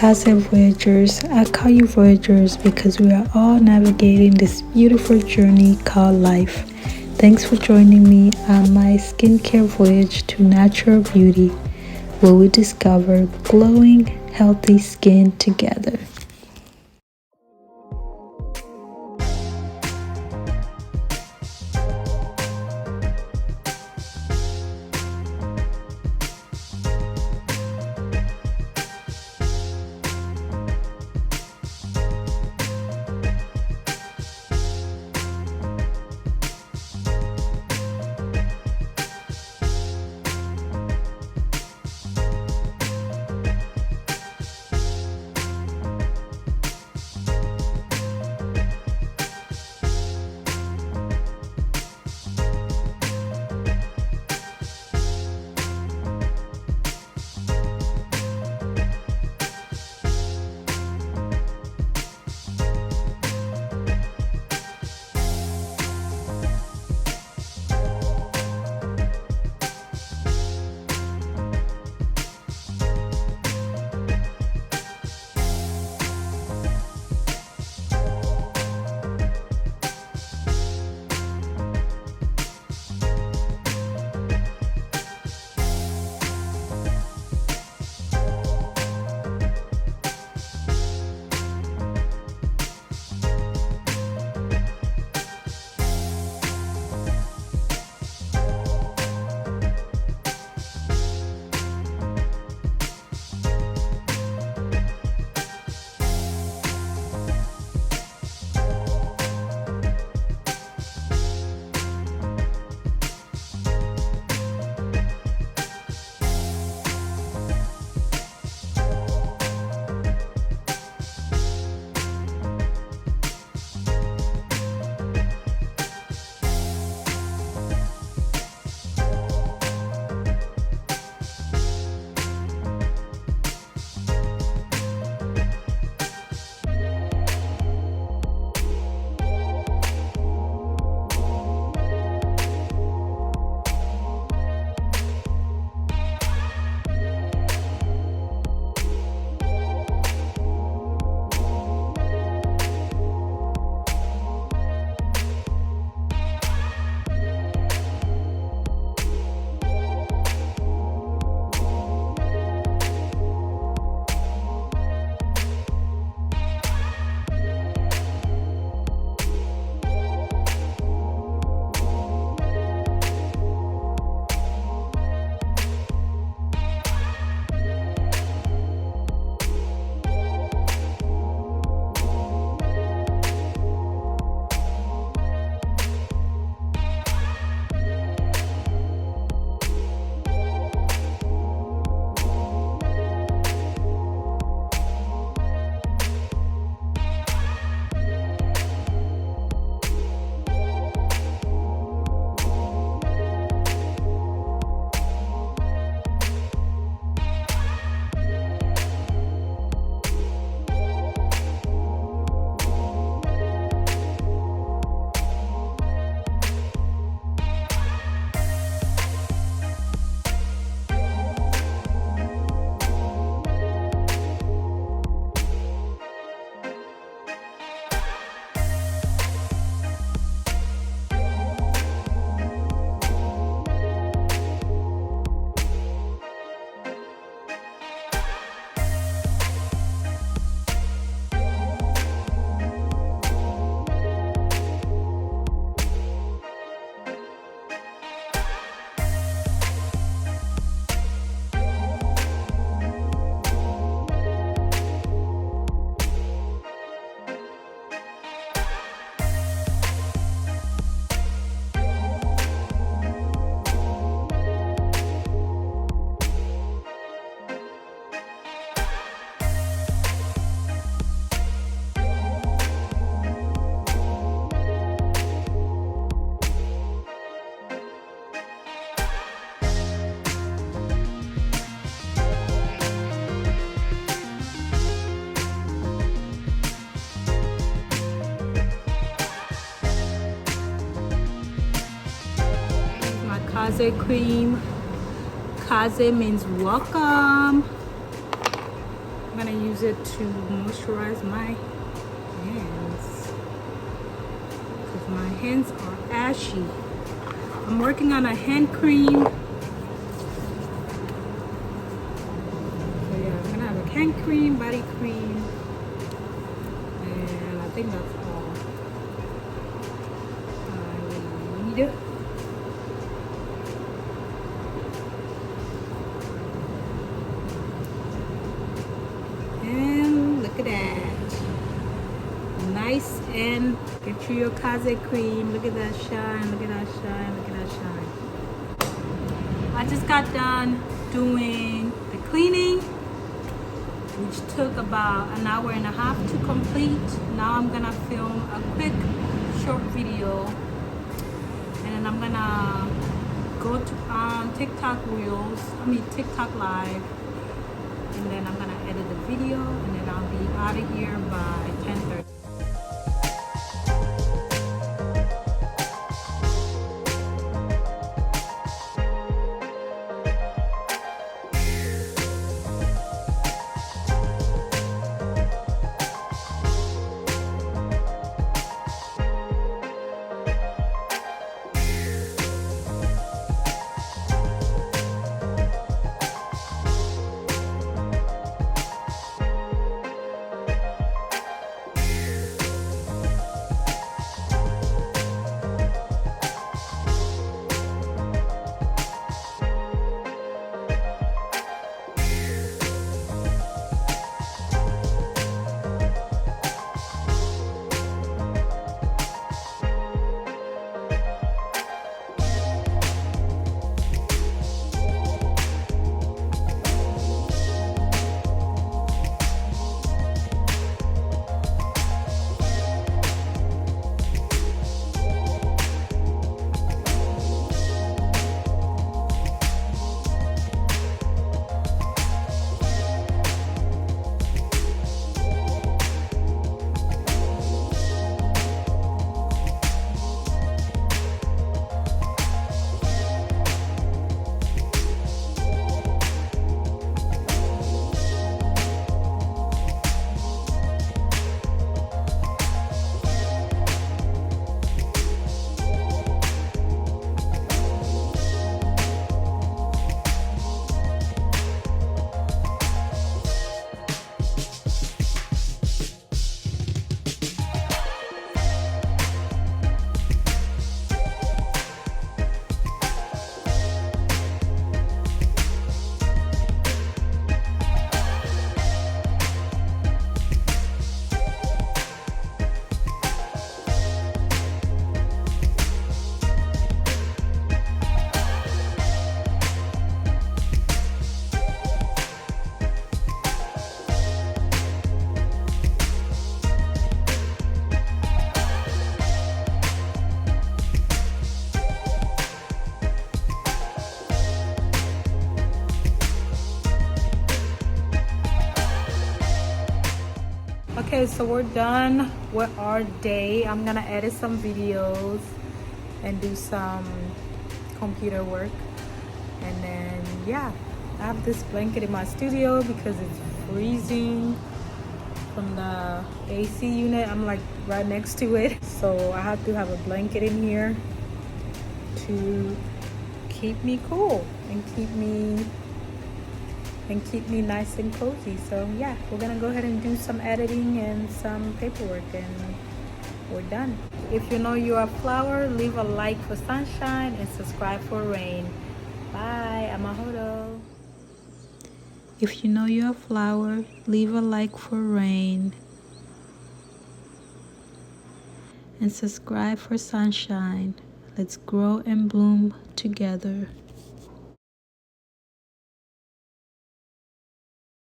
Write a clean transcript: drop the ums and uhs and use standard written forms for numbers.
Kaze Voyagers. I call you Voyagers because we are all navigating this beautiful journey called life. Thanks for joining me on my skincare voyage to natural beauty, where we discover glowing, healthy skin together. Kaze cream. Kaze means welcome. I'm gonna use it to moisturize my hands because my hands are ashy. I'm working on a hand cream. So yeah, I'm gonna have a hand cream, body cream, and I think that's all I need. And look at that. Nice, and get you your Kaze cream. Look at that shine, look at that shine, look at that shine. I just got done doing the cleaning, which took about an hour and a half to complete. Now I'm gonna film a quick short video, and then I'm gonna go to TikTok TikTok live, and then I'm gonna edit the video, and then I'll be out of here by 10:30. Okay, so we're done with our day. I'm gonna edit some videos and do some computer work, and then yeah, I have this blanket in my studio because it's freezing from the AC unit. I'm like right next to it, so I have to have a blanket in here to keep me cool and keep me nice and cozy. So yeah, we're gonna go ahead and do some editing and some paperwork, and we're done. If you know you're a flower, leave a like for sunshine and subscribe for rain. Bye. Amahoro. If you know you're a flower, leave a like for rain and subscribe for sunshine. Let's grow and bloom together.